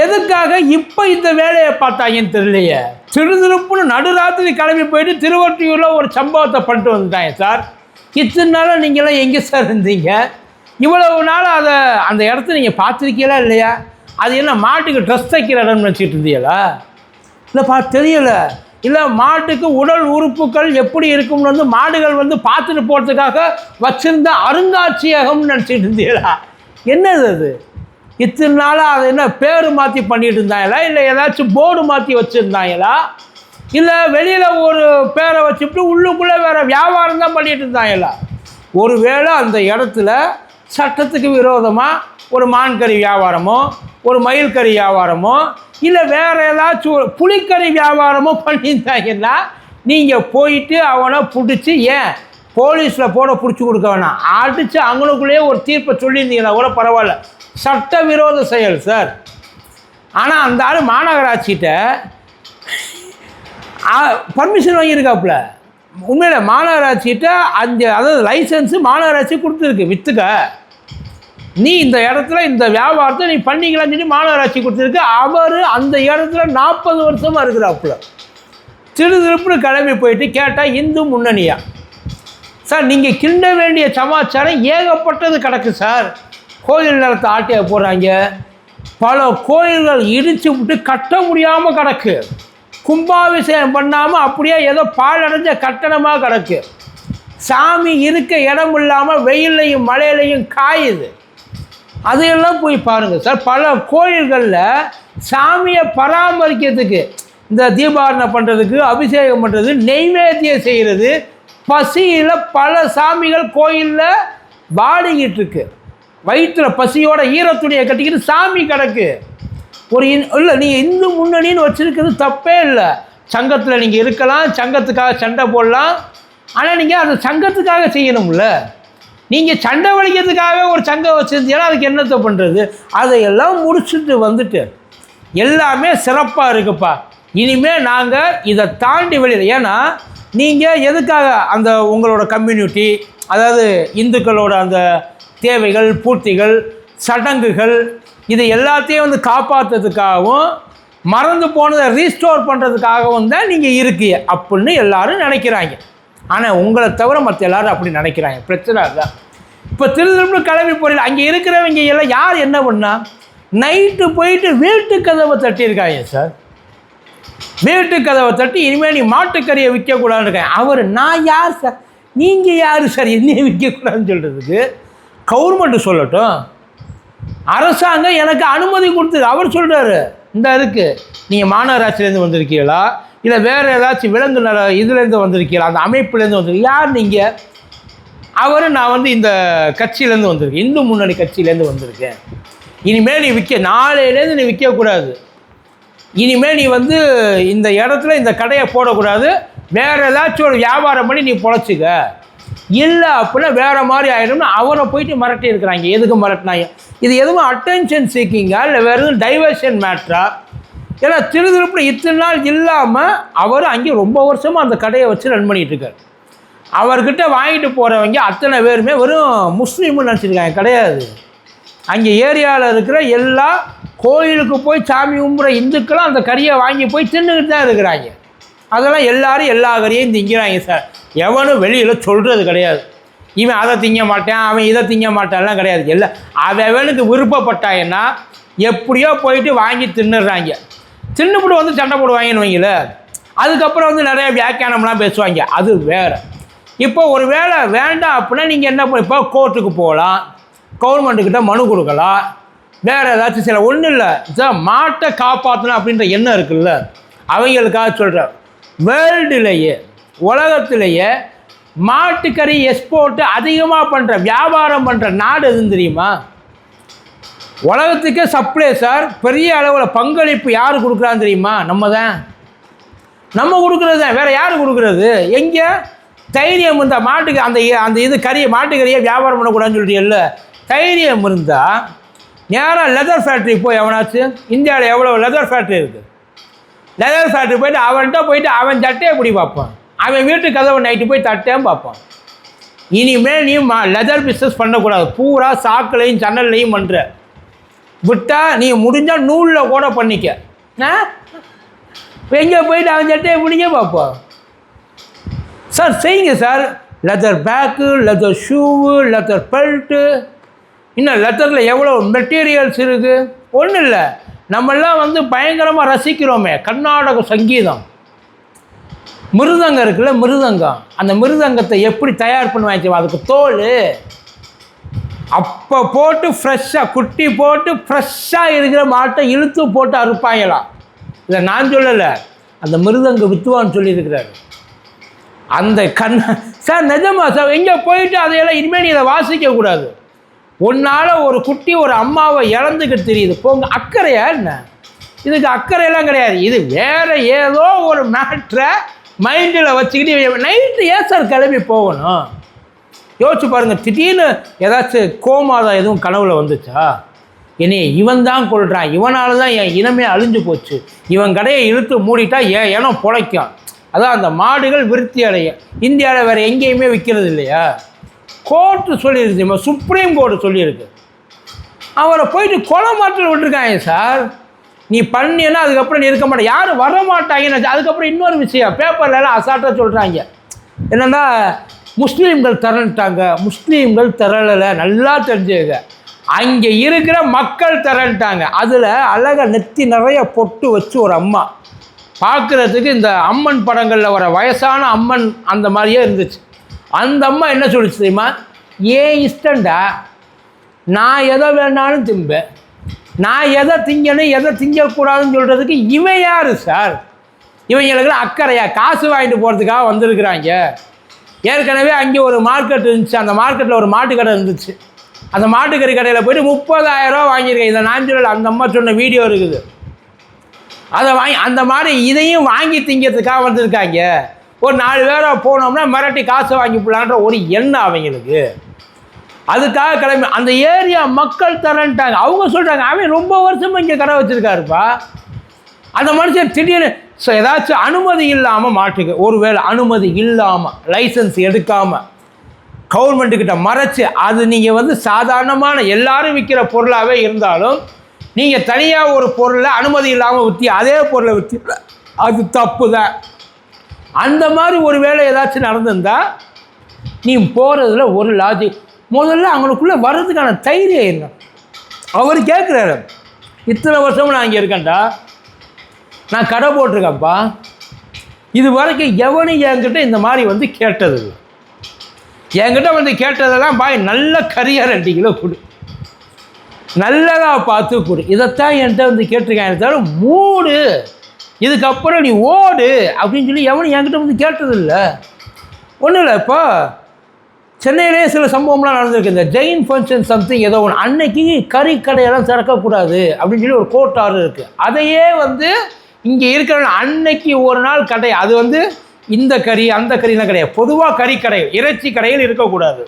எதுக்காக இப்போ இந்த வேலையை பார்த்தாங்கன்னு தெரியலையே. திருதிருப்புன்னு நடுராத்திரி கிளம்பி போயிட்டு திருவொற்றியூரில் ஒரு சம்பவத்தை பண்ணிட்டு வந்துட்டாங்க சார். இத்தனை நாளாக நீங்களாம் எங்கே சார் இருந்தீங்க? இவ்வளவு நாள் அந்த இடத்த நீங்கள் பார்த்துருக்கீங்களா இல்லையா? அது என்ன மாட்டுக்கு ட்ரெஸ் தைக்கிற இடம்னு நினச்சிட்டு இருந்தீங்களா? இல்லை தெரியலை. இல்லை மாட்டுக்கு உடல் உறுப்புகள் எப்படி இருக்கும்னு வந்து மாடுகள் வந்து பார்த்துட்டு போகிறதுக்காக வச்சுருந்த அருங்காட்சியகம்னு நினச்சிட்டு இருந்தீங்களா? என்னது அது? இத்தனை நாளாக அதை என்ன பேர் மாற்றி பண்ணிட்டு இருந்தாங்களா? இல்லை ஏதாச்சும் போர்டு மாற்றி வச்சுருந்தாங்களா? இல்லை வெளியில் ஒரு பேரை வச்சுட்டு உள்ளுக்குள்ளே வேறு வியாபாரம் தான் பண்ணிகிட்டு இருந்தாங்களா? ஒருவேளை அந்த இடத்துல சட்டத்துக்கு விரோதமாக ஒரு மான்கறி வியாபாரமோ ஒரு மயில்கறி வியாபாரமோ இல்லை வேறு ஏதாச்சும் ஒரு புலிக்கறி வியாபாரமோ பண்ணியிருந்தாங்கன்னா நீங்கள் போயிட்டு அவனை பிடிச்சி ஏன் போலீஸில் பிடிச்சி கொடுக்க வேணாம், அடித்து அவங்களுக்குள்ளேயே ஒரு தீர்ப்பை சொல்லியிருந்தீங்கன்னா கூட பரவாயில்ல. சட்டவிரோத செயல் சார். ஆனால் அந்த ஆள் மாநகராட்சிகிட்ட பர்மிஷன் வாங்கியிருக்காப்புல. உண்மையில் மாநகராட்சிகிட்ட அதாவது லைசன்ஸு மாநகராட்சி கொடுத்துருக்கு, விற்றுக்க நீ இந்த இடத்துல இந்த வியாபாரத்தை நீ பண்ணிக்கலாம்னு சொல்லி மாநகராட்சி கொடுத்துருக்கு. அவர் அந்த இடத்துல 40 வருஷமாக இருக்கிறாப்புல. திருதிருப்புன்னு கிளம்பி போயிட்டு கேட்டால் இந்து முன்னணியா சார்? நீங்கள் கிண்ட வேண்டிய சமாச்சாரம் ஏகப்பட்டது கிடக்கு சார். கோயில் நிலத்தை ஆட்டையை போடுறாங்க, பல கோயில்கள் இடித்து விட்டு கட்ட முடியாமல் கிடக்கு, கும்பாபிஷேகம் பண்ணாமல் அப்படியே ஏதோ பாழடைஞ்ச கட்டணமாக கிடக்கு, சாமி இருக்க இடம் இல்லாமல் வெயிலையும் மழையிலையும் காயுது. அதையெல்லாம் போய் பாருங்கள் சார். பல கோயில்களில் சாமியை பராமரிக்கிறதுக்கு இந்த தீபாரணை பண்ணுறதுக்கு அபிஷேகம் பண்ணுறது நெய்வேத்தியம் செய்கிறது பசியில் பல சாமிகள் கோயிலில் வாடிக்கிட்டு இருக்கு. வயிற்றில் பசியோட ஈரத்துணியை கட்டிக்கிட்டு சாமி கிடக்கு. ஒரு இல்லை நீங்கள் இந்து முன்னணின்னு வச்சுருக்கிறது தப்பே இல்லை. சங்கத்தில் நீங்கள் இருக்கலாம், சங்கத்துக்காக சண்டை போடலாம். ஆனால் நீங்கள் அந்த சங்கத்துக்காக செய்யணும்ல. நீங்கள் சண்டை வலிக்கிறதுக்காகவே ஒரு சங்கம் வச்சுருந்தீங்கன்னா அதுக்கு என்னத்தை பண்ணுறது? அதையெல்லாம் முடிச்சுட்டு வந்துட்டு எல்லாமே சிறப்பாக இருக்குப்பா, இனிமேல் நாங்கள் இதை தாண்டி வெளியில். ஏன்னா நீங்கள் எதுக்காக அந்த உங்களோட கம்யூனிட்டி, அதாவது இந்துக்களோட அந்த தேவைகள் பூர்த்திகள் சடங்குகள் இது எல்லாத்தையும் வந்து காப்பாற்றுறதுக்காகவும் மறந்து போனதை ரீஸ்டோர் பண்ணுறதுக்காகவும் தான் நீங்கள் இருக்கீங்க அப்படின்னு எல்லோரும் நினைக்கிறாங்க. ஆனால் உங்களை தவிர மற்ற எல்லோரும் அப்படி நினைக்கிறாங்க. பிரச்சனை அதுதான். இப்போ திருதிருப்பு கிளம்பி போகிறீங்க, அங்கே இருக்கிறவங்க எல்லாம் யார் என்ன பண்ணா? நைட்டு போயிட்டு வீட்டு கதவை தட்டியிருக்காங்க சார். வீட்டு கதவை தட்டி இனிமேல் நீ மாட்டுக்கறியை விற்கக்கூடாதுன்னு இருக்கேன். அவர் நான் யார் சார், நீங்கள் யார் சார் என்னையே விற்கக்கூடாதுன்னு சொல்கிறதுக்கு? கவர்மெண்ட்டு சொல்லட்டும், அரசாங்கம் எனக்கு அனுமதி கொடுத்து. அவர் சொல்கிறாரு இந்த இருக்குது, நீங்கள் மாநகராட்சியிலேருந்து வந்திருக்கீங்களா இல்லை வேறு ஏதாச்சும் விலங்கு இதுலேருந்து வந்திருக்கீங்களா, அந்த அமைப்புலேருந்து வந்திருக்கீங்க, யார் நீங்கள்? அவர் நான் வந்து இந்த கட்சியிலேருந்து வந்திருக்கேன், இந்து முன்னணி கட்சியிலேருந்து வந்திருக்கேன். இனிமேல் நீ நாளையிலேருந்து நீ விற்கக்கூடாது, இனிமேல் நீ வந்து இந்த இடத்துல இந்த கடையை போடக்கூடாது, வேறு ஏதாச்சும் ஒரு வியாபாரம் பண்ணி நீ பொழைச்சிக்க, இல்லை அப்படின்னா வேறு மாதிரி ஆகிடும்னு அவரை போயிட்டு மிரட்டி இருக்கிறாங்க. எதுக்கு மிரட்டினாங்க? இது எதுவும் அட்டென்ஷன் சீக்கிங்கா இல்லை வேறு எதுவும் டைவர்ஷன் மேட்ரா? ஏன்னா திருதிருப்பு இத்தனை நாள் இல்லாமல் அவர் அங்கே ரொம்ப வருஷமாக அந்த கடையை வச்சு ரன் பண்ணிகிட்ருக்கார். அவர்கிட்ட வாங்கிட்டு போகிறவங்க அத்தனை பேருமே வெறும் முஸ்லீம்னு நினச்சிருக்காங்க. கிடையாது. அங்கே ஏரியாவில் இருக்கிற எல்லா கோயிலுக்கு போய் சாமி கும்பிட்ற இந்துக்களும் அந்த கறியை வாங்கி போய் தின்னுக்கிட்டு தான் இருக்கிறாங்க. அதெல்லாம் எல்லோரும் எல்லா கறியையும் திங்கிறாங்க சார். எவனும் வெளியில் சொல்கிறது கிடையாது, இவன் அதை திங்க மாட்டான் அவன் இதை திங்க மாட்டான்லாம் கிடையாது. எல்லாம் அவனுக்கு விருப்பப்பட்டாங்கன்னா எப்படியோ போயிட்டு வாங்கி தின்னுடுறாங்க. தின்னுபிட்டு வந்து சண்டை போடுவாங்கன்னு வைங்கள, அதுக்கப்புறம் வந்து நிறைய வியாக்கியானம்லாம் பேசுவாங்க, அது வேறு. இப்போ ஒரு வேளை வேண்டாம் அப்படின்னா நீங்கள் என்ன இப்போ கோர்ட்டுக்கு போகலாம், கவர்மெண்ட்டுக்கிட்ட மனு கொடுக்கலாம், வேறு ஏதாச்சும் சில ஒன்றும் இல்லை சார். மாட்டை காப்பாற்றணும் அப்படின்ற எண்ணம் இருக்குல்ல, அவங்களுக்காக சொல்கிறேன். வேர்ல்டுலேயே உலகத்திலேயே மாட்டுக்கறி எக்ஸ்போர்ட்டு அதிகமாக பண்ணுற வியாபாரம் பண்ணுற நாடு எதுன்னு தெரியுமா? உலகத்துக்கே சப்ளை சார். பெரிய அளவில் பங்களிப்பு யார் கொடுக்குறான்னு தெரியுமா? நம்ம தான். நம்ம கொடுக்குறது தான், வேறு யார் கொடுக்குறது? எங்கே தைரியம் இருந்தால் மாட்டுக்கு அந்த இது கறியை மாட்டுக்கறியை வியாபாரம் பண்ணக்கூடாதுன்னு சொல்லிட்டு இல்லை, தைரியம் இருந்தால் நேராக லெதர் ஃபேக்ட்ரி போய் எவனாச்சும், இந்தியாவில் எவ்வளோ லெதர் ஃபேக்ட்ரி இருக்குது, லெதர் ஃபேக்ட்ரி போய்ட்டு அவன்கிட்ட போயிட்டு அவன் சட்டையை பிடி பார்ப்பான், அவன் வீட்டு கதவை நைட்டு போய் தட்டையும் பார்ப்பான். இனிமேல் நீ லெதர் பிஸ்னஸ் பண்ணக்கூடாது, பூரா சாக்குலையும் சன்னல்லையும் பண்ணுற. விட்டால் நீ முடிஞ்சால் நூலில் கூட பண்ணிக்க. எங்கே போயிட்டு அவன் சட்டையை பிடிக்க பார்ப்போம் சார். செய்யுங்க சார். லெதர் பேக்கு, லெதர் ஷூவு, லெதர் பெல்ட்டு, இன்னும் லெதரில் எவ்வளோ மெட்டீரியல்ஸ் இருக்குது. ஒன்றும் இல்லை, நம்மெல்லாம் வந்து பயங்கரமாக ரசிக்கிறோமே கர்நாடக சங்கீதம். மிருதங்கம் இருக்குல்ல, மிருதங்கம். அந்த மிருதங்கத்தை எப்படி தயார் பண்ணுவாங்க? அதுக்கு தோல் அப்போ போட்டு ஃப்ரெஷ்ஷாக குட்டி போட்டு ஃப்ரெஷ்ஷாக இருக்கிற மாட்டை இழுத்து போட்டு அறுப்பாங்களாம். இதை நான் சொல்லலை, அந்த மிருதங்க வித்துவான்னு சொல்லியிருக்கிறாரு. அந்த சார் நிஜமா சார், எங்கே போயிட்டு அதையெல்லாம் இனிமேல் நீ இதை வாசிக்கக்கூடாது. உன்னால் ஒரு குட்டி ஒரு அம்மாவை இழந்துக்கிட்டு தெரியுது. போங்க, அக்கறையா என்ன? இதுக்கு அக்கறையெல்லாம் கிடையாது. இது வேறு ஏதோ ஒரு மேட்ரை மைண்டில் வச்சுக்கிட்டு நைட்டு ஏன் சார் கிளம்பி போகணும்? யோசிச்சு பாருங்கள். திடீர்னு ஏதாச்சும் கோமாதம் எதுவும் கனவுல வந்துச்சா? என்னைய இவன் தான் கொள்கிறான், இவனால தான் என் இனமே அழிஞ்சு போச்சு, இவன் கடையை இழுத்து மூடிட்டா என் இனம் பிழைக்கும். அதான் அந்த மாடுகள் விருத்தி அடையும். இந்தியாவில் வேறு எங்கேயுமே விற்கிறது இல்லையா? கோர்ட்டு சொல்லியிருக்கு, சுப்ரீம் கோர்ட்டு சொல்லியிருக்கு. அவரை போயிட்டு கொலை மாற்றல் விட்டுருக்காங்க சார். நீ பண்ணினா அதுக்கப்புறம் நீ இருக்க மாட்டேன், யாரும் வர மாட்டாங்கன்னு. அதுக்கப்புறம் இன்னொரு விஷயம் பேப்பர்லாம் அசால்ட்டாக சொல்கிறாங்க என்னென்னா, முஸ்லீம்கள் திரண்டுட்டாங்க. முஸ்லீம்கள் திரளலை, நல்லா தெரிஞ்சுக்க. அங்கே இருக்கிற மக்கள் திரண்டுட்டாங்க. அதில் அழகாக நெத்தி நிறைய பொட்டு வச்சு ஒரு அம்மா பார்க்குறதுக்கு இந்த அம்மன் படங்களில் வர வயசான அம்மன் அந்த மாதிரியே இருந்துச்சு. அந்த அம்மா என்ன சொல்லிச்சு தெரியுமா? ஏன் இஷ்டண்டா, நான் எதை வேணாலும் திம்பேன், நான் எதை திங்கணும் எதை திங்கக்கூடாதுன்னு சொல்கிறதுக்கு இவன் யார் சார்? இவங்களுக்கெல்லாம் அக்கறையா? காசு வாங்கிட்டு போகிறதுக்காக வந்திருக்கிறாங்க. ஏற்கனவே அங்கே ஒரு மார்க்கெட் இருந்துச்சு, அந்த மார்க்கெட்டில் ஒரு மாட்டுக்கடை இருந்துச்சு. அந்த மாட்டுக்கறி கடையில் போய்ட்டு 30,000 ரூபா வாங்கியிருக்கேன். இதை நான் சொல்லலை, அந்த அம்மா சொன்ன வீடியோ இருக்குது. அதை வாங்கி அந்த மாதிரி இதையும் வாங்கி திங்கிறதுக்காக வந்திருக்காங்க. ஒரு 4 பேரை போனோம்னா மிரட்டி காசை வாங்கி போடலான்ற ஒரு எண்ணம் அவங்களுக்கு. அதுக்காக கிளம்பி அந்த ஏரியா மக்கள் தரன்ட்டாங்க. அவங்க சொல்கிறாங்க, அவன் ரொம்ப வருஷமாக இங்கே கடை வச்சுருக்காருப்பா. அந்த மனுஷன் திடீர்னு ஏதாச்சும் அனுமதி இல்லாமல் மாட்டுக்கு, ஒருவேளை அனுமதி இல்லாமல் லைசன்ஸ் எடுக்காமல் கவர்மெண்ட்டுக்கிட்ட மறைச்சி, அது நீங்கள் வந்து சாதாரணமான எல்லாரும் விற்கிற பொருளாகவே இருந்தாலும் நீங்கள் தனியாக ஒரு பொருளை அனுமதி இல்லாமல் விற்றி அதே பொருளை விற்றி, அது தப்பு தான். அந்த மாதிரி ஒரு வேளை ஏதாச்சும் நடந்திருந்தால் நீ போகிறதுல ஒரு லாஜிக். முதல்ல அவங்களுக்குள்ளே வர்றதுக்கான தைரியம் என்ன? அவர் கேட்குறாரு, இத்தனை வருஷமும் நான் இங்கே இருக்கேன்டா, நான் கடை போட்டிருக்கேன்ப்பா, இது வரைக்கும் எவனும் என்கிட்ட இந்த மாதிரி வந்து கேட்டது, என்கிட்ட வந்து கேட்டதெல்லாம் பாய் நல்ல கறியாக 2 கிலோ கொடு, நல்லதாக பார்த்து கொடு, இதைத்தான் என்கிட்ட வந்து கேட்டிருக்காங்க, தவிர மூடு, இதுக்கப்புறம் நீ ஓடு அப்படின்னு சொல்லி எவனும் என்கிட்ட வந்து கேட்டதில்லை. ஒன்றும் இல்லை, இப்போ சென்னையிலே சில சம்பவம்லாம் நடந்திருக்கு. இந்த ஜெயின் ஃபங்க்ஷன் சம்திங் ஏதோ ஒன்று, அன்னைக்கு கறி கடையெல்லாம் திறக்கக்கூடாது அப்படின்னு சொல்லி ஒரு கோர்ட் ஆர்டர் இருக்குது. அதையே வந்து இங்கே இருக்கிற அன்னைக்கு ஒரு நாள் கடை, அது வந்து இந்த கறி அந்த கறிலாம் கிடையாது, பொதுவாக கறி கடை இறைச்சி கடையில் இருக்கக்கூடாது.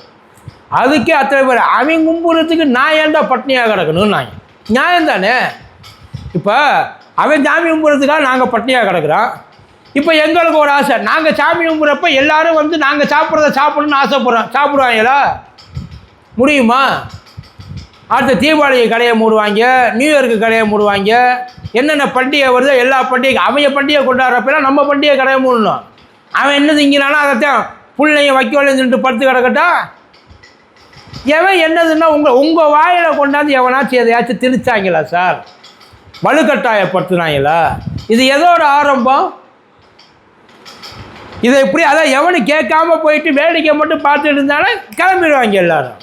அதுக்கே அத்தனை பேர் அவன் கும்புறதுக்கு நான் ஏன்டா பட்னியாக கிடக்கணும்? நான் நியாயம் தானே? இப்போ அவன் சாமி கும்புறதுக்காக நாங்கள் பட்னியாக கிடக்குறோம். இப்போ எங்களுக்கு ஒரு ஆசை, நாங்கள் சாமி கும்புறப்ப எல்லோரும் வந்து நாங்கள் சாப்பிட்றத சாப்பிடணும்னு ஆசைப்படுறோம். சாப்பிடுவாங்களா? முடியுமா? அடுத்த தீபாவளிக்கு கடையை மூடுவாங்க, நியூ இயருக்கு கடையை மூடுவாங்க, என்னென்ன பண்டிகை வருதோ எல்லா பண்டிகை அவங்க பண்டிகை கொண்டாடுறப்பெல்லாம் நம்ம பண்டிகை கடையை மூடணும். அவன் என்ன திங்கிறானோ அதைத்தான் பிள்ளைங்க வைக்கோலையும் சொல்லிட்டு படுத்து கிடக்கட்டா. எவன் என்னதுன்னா உங்கள் வாயில் கொண்டாந்து எவனாச்சும் எதையாச்சும் திணிச்சாங்களா சார்? வலுக்கட்டாயப்படுத்துனாங்களா? இது எதோட ஆரம்பம்? இதை எப்படி அதான் எவனு கேட்காம போயிட்டு வேடிக்கை மட்டும் பார்த்துட்டு இருந்தாலும் கிளம்பிடுவாங்க எல்லோரும்.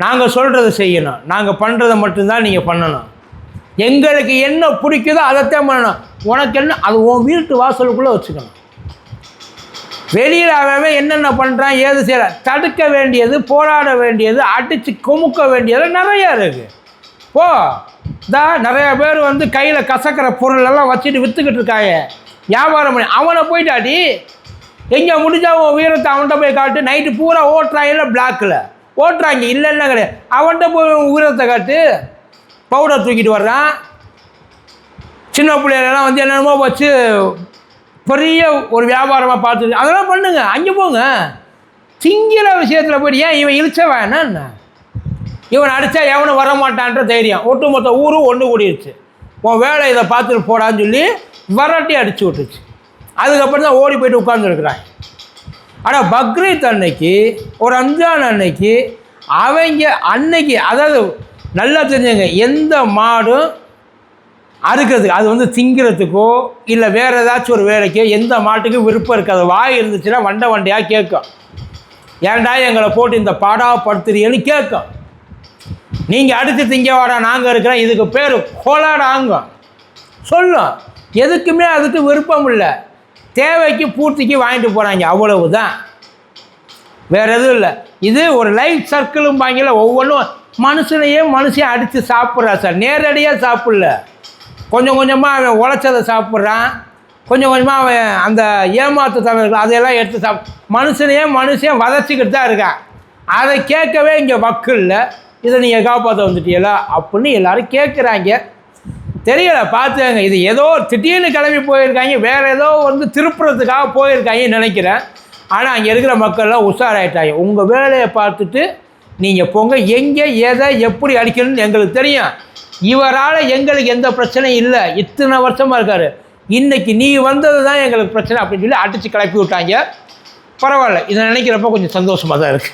நாங்கள் சொல்கிறத செய்யணும், நாங்கள் பண்ணுறதை மட்டும்தான் நீங்கள் பண்ணணும், எங்களுக்கு என்ன பிடிக்குதோ அதைத்தான் பண்ணணும். உனக்கு என்ன, அது உன் வீட்டு வாசலுக்குள்ளே வச்சுக்கணும். வெளியில் அவன் என்னென்ன பண்ணுறான் ஏது செய்யலாம், தடுக்க வேண்டியது, போராட வேண்டியது, அடித்து குமுக்க வேண்டியது நிறையா இருக்குது. போ நிறையா பேர் வந்து கையில் கசக்கிற பொருளெல்லாம் வச்சுட்டு விற்றுக்கிட்டு இருக்காங்க, வியாபாரம் பண்ணி. அவனை போயிட்டாடி எங்கே முடிஞ்சால் உன் வீரத்தை அவன்கிட்ட போய் காட்டு. நைட்டு பூரா ஓட்டுறாங்கல்ல, பிளாக்கில் ஓட்டுறாங்க, இல்லைன்னா கிடையாது. அவன்கிட்ட போய் வீரத்தை காட்டு. பவுடர் தூக்கிட்டு வர்றான், சின்ன பிள்ளைகளெல்லாம் வந்து என்னென்னமோ வச்சு பெரிய ஒரு வியாபாரமாக பார்த்துட்டு அதெல்லாம் பண்ணுங்க. அங்கே போங்க, திங்கிற விஷயத்தில் போய்ட்டு ஏன் இவன் இழிச்சவன் என்ன? இவன் அடித்தா எவனும் வரமாட்டான்ற தைரியம் ஒட்டுமொத்த ஊரும் ஒன்று கூடிருச்சு. உன் வேலை இதை பார்த்துட்டு போடான்னு சொல்லி விரட்டி அடித்து விட்டுச்சு. அதுக்கப்புறம் தான் ஓடி போய்ட்டு உட்காந்துருக்குறாங்க. ஆனால் பக்ரீத் அன்னைக்கு ஒரு ரம்ஜான் அன்னைக்கு அவங்க அன்னைக்கு அதாவது நல்லா தெரிஞ்சுங்க, எந்த மாடும் அறுக்கிறதுக்கு அது வந்து திங்கிறதுக்கோ இல்லை வேறு ஏதாச்சும் ஒரு வேலைக்கோ எந்த மாட்டுக்கும் விருப்பம் இருக்காது. வாய் இருந்துச்சுன்னா வண்டையாக கேட்கும், ஏன்டா எங்களை போட்டு இந்த பாடாப்படுத்துறீன்னு கேட்கும். நீங்கள் அடுத்து திங்க வாடா நாங்கள் இருக்கிறோம், இதுக்கு பேர் கொலாடாங்க சொல்லும். எதுக்குமே அதுக்கு விருப்பம் இல்லை, தேவைக்கு பூர்த்திக்கு வாங்கிட்டு போகிறாங்க, அவ்வளவு தான், வேறு எதுவும் இல்லை. இது ஒரு லைஃப் சர்க்கிளும் வாங்கல. ஒவ்வொன்றும் மனுஷன் அடித்து சாப்பிட்றா சார், நேரடியாக சாப்பிடல, கொஞ்சம் கொஞ்சமாக அவன் உழைச்சதை சாப்பிட்றான், கொஞ்சம் கொஞ்சமாக அவன் அந்த ஏமாத்து தமிழர்கள் அதையெல்லாம் எடுத்து மனுஷன் வதச்சிக்கிட்டு தான் இருக்கான். அதை கேட்கவே இங்கே வக்கு இல்லை. இதை நீங்கள் காப்பாற்ற வந்துட்டீங்களா அப்படின்னு எல்லோரும் கேட்குறாங்க. தெரியலை, பார்த்துக்கங்க. இது ஏதோ திடீர்னு கிளம்பி போயிருக்காங்க, வேறு ஏதோ வந்து திருப்புறத்துக்காக போயிருக்காங்கன்னு நினைக்கிறேன். ஆனால் அங்கே இருக்கிற மக்கள்லாம் உஷாராயிட்டாங்க. உங்கள் வேலையை பார்த்துட்டு நீங்கள் போங்க, எங்கே எதை எப்படி அடிக்கணும்னு எங்களுக்கு தெரியும். இவரால் எங்களுக்கு எந்த பிரச்சனையும் இல்லை, இத்தனை வருஷமாக இருக்கார், இன்றைக்கி நீ வந்தது தான் எங்களுக்கு பிரச்சனை அப்படின்னு சொல்லி அடித்து கிளப்பி விட்டாங்க. பரவாயில்ல, இதை நினைக்கிறப்ப கொஞ்சம் சந்தோஷமாக தான் இருக்குது.